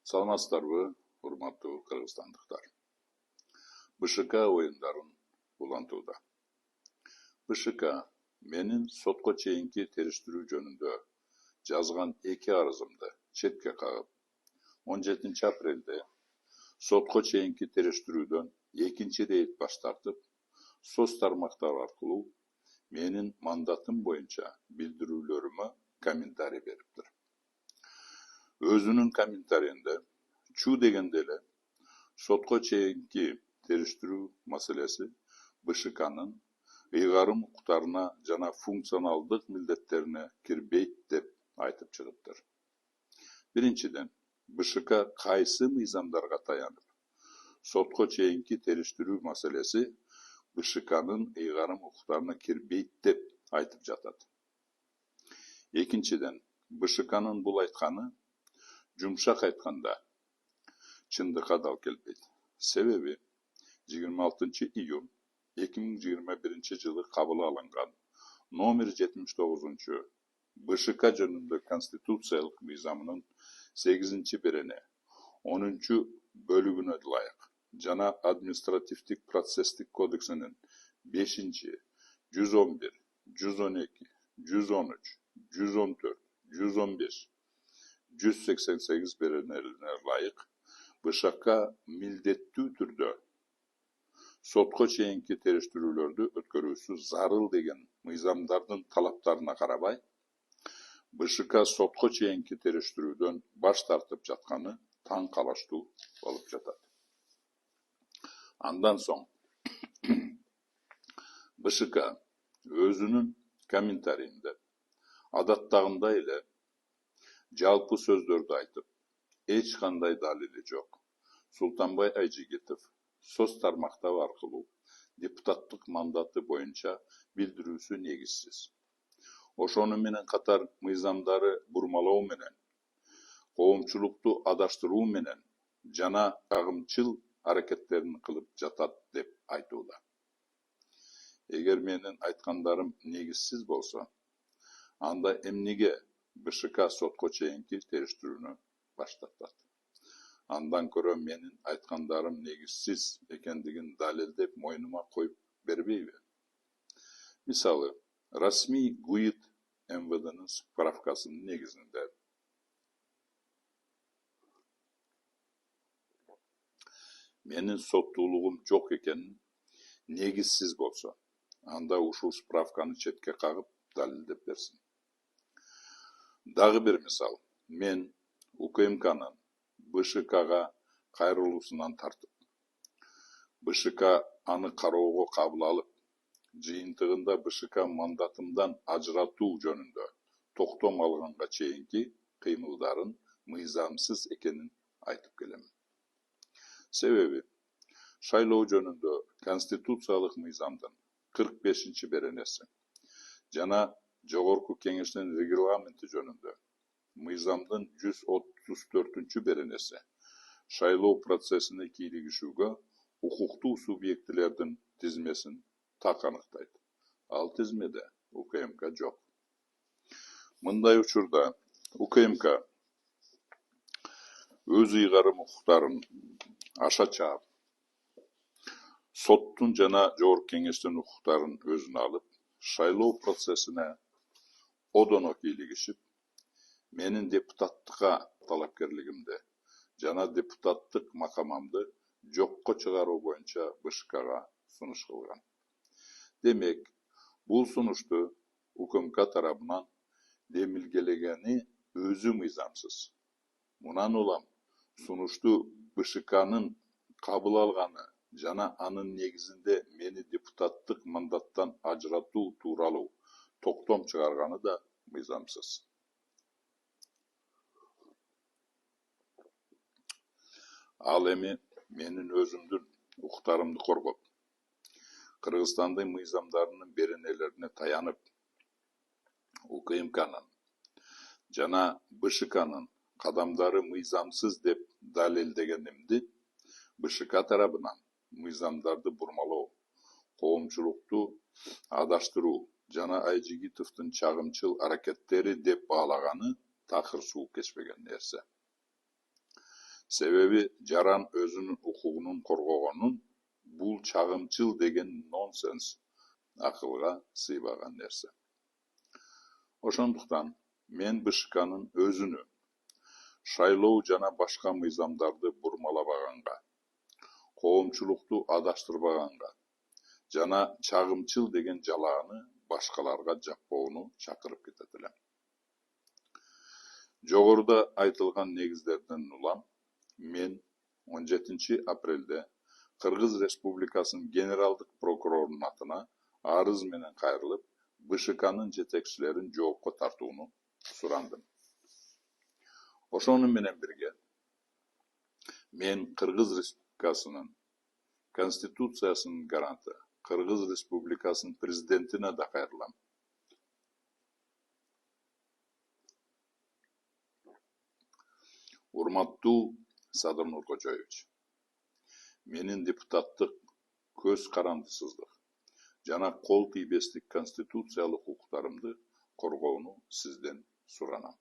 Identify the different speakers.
Speaker 1: Саламатсыздарбы, урматтуу кыргызстандыктар. БШК оюндарын улантууда. БШК менин сотко чейинки териштирүү жөнүндө жазган 2 арызымды четке кагып, 17 апрелде сотко чейинки териштирүүдөн экинчи рейд баш тартып, соц тармактар аркылуу менин мандатым боюнча билдирүүлөрүмө комментарий бериптир. Өзүнүн комментарийинде чуу дегенде эле сотко чейинки териштирүү маселеси БШКнын ыйгарым укуктарына жана функционалдык милдеттерине кирбейт деп айтып чыгыптыр. Биринчиден, БШК кайсы мыйзамдарга таянып сотко чейинки териштирүү маселеси БШКнын ыйгарым укуктарына кирбейт деп айтып жатат. Экинчиден, БШКнын бул айтканы жумшак айтканда чындыкка дал келбейт. Себеби 26 июнь 2021 жылы кабыл алынган номер 79 БШК жөнүндө конституциялык мыйзамынын 8 берене 10 бөлүгүнө ылайык жана административдик процесстик кодексинин 5, 111, 112, 113, 114, 115, 188 беренелерине ылайык БШК милдеттүү түрдө сотко чейинки териштирүүлөрдү өткөрүүсү зарыл деген мыйзамдардын талаптарына карабай, БШК сотко чейинки териштирүүдөн баш тартып жатканы таң калыштуу болуп жатат. Андан соң БШК өзүнүн комментарийинде адаттагындай эле жалпы сөздөрдү айтып, эч кандай далили жок. Султанбай Айжигитов соц тармактар аркылуу депутаттык мандаты боюнча билдирүүсү негизсиз. Ошону менен катар мыйзамдары бурмалоо менен, коомчулукту адаштыруу менен жана агымчыл аракеттерин кылып жатат деп айтууда. Эгер менин айткандарым негизсиз болсо, анда эмнеге БШК сотко чейинки териштирүүнү баштатат? Андан көрө менин айткандарым негизсиз экендигин далилдеп мойнума коюп бербейби? Мисалы, расмий ГУИД МВДнын справкасынын негизинде менин соттуулугум жок экенин негизсиз болсо, анда ушул справканы четке кагып далилдеп берсин. Дагы бир мисал, мен УКМКнын БШКга кайрылуусунан тартып, БШК аны кароого кабыл алып, жыйынтыгында БШК мандатымдан ажыратуу жөнүндө токтом алганга чейинки кыймылдарын мыйзамсыз экенин айтып келем. Себеби шайлоо жөнүндө конституциялык мыйзамдын 45 беренеси жана Жогорку Кеңештин регламенти жөнүндө мыйзамдын 134 беренеси шайлоо процессине кийлигишүүгө укуктуу субъектилердин тизмесин так аныктайт. Ал тизмеде УКМК жок. Мындай учурда УКМК өз ыйгарым укуктарын аша чаап, соттун жана Жогорку Кеңештин укуктарын өзүнө алып, шайлоо процессине одоно кийлигишип, менин депутаттыкка талапкерлигимди жана депутаттык макамамды жокко чыгаруу боюнча БШКга сунуш кылган. Демек, бул сунушту УКМК тарабынан демилгелегени өзү мыйзамсыз. Мунан улам сунушту БШКнын кабыл алганы жана анын негизинде мени депутаттык мандаттан ажыратуу тууралуу токтом чыгарганы да мыйзамсыз. Ал эми менин өзүмдүн укуктарымды коргоп, Кыргызстандын мыйзамдарынын беренелерине таянып, УКМКнын жана БШКнын кадамдары мыйзамсыз деп далилдегенимди БШК тарабынан мыйзамдарды бурмалоо, коомчулукту адаштыруу жана Айжигитовдун чагымчыл аракеттери деп баалаганы такыр суу кечпеген нерсе. Себеби жаран өзүнүн укугунун коргогонун бул чагымчыл деген нонсенс акылга сыйбаган нерсе. Ошондуктан мен БШКнын өзүнү шайлоо жана башка мыйзамдарды бурмалабаганга, коомчулукту адаштырбаганга жана чагымчыл деген жалааны башкаларга жаппоону чакырып кетет элем. Жогоруда айтылган негиздерден улам мен 17 апрелде Кыргыз Республикасынын генералдык прокурорунун атына арыз менен кайрылып, БШКнын жетекчилерин жоопко тартууну сурандым. Ошону менен бирге мен Кыргыз Республикасынын Конституциясынын гаранты Кыргыз Республикасынын президентине да кайрылам. Урматтуу Садыр Нуркожоевич, менин депутаттык көз карандысыздык жана кол тийбестик конституциялык укуктарымды коргоону сизден суранам.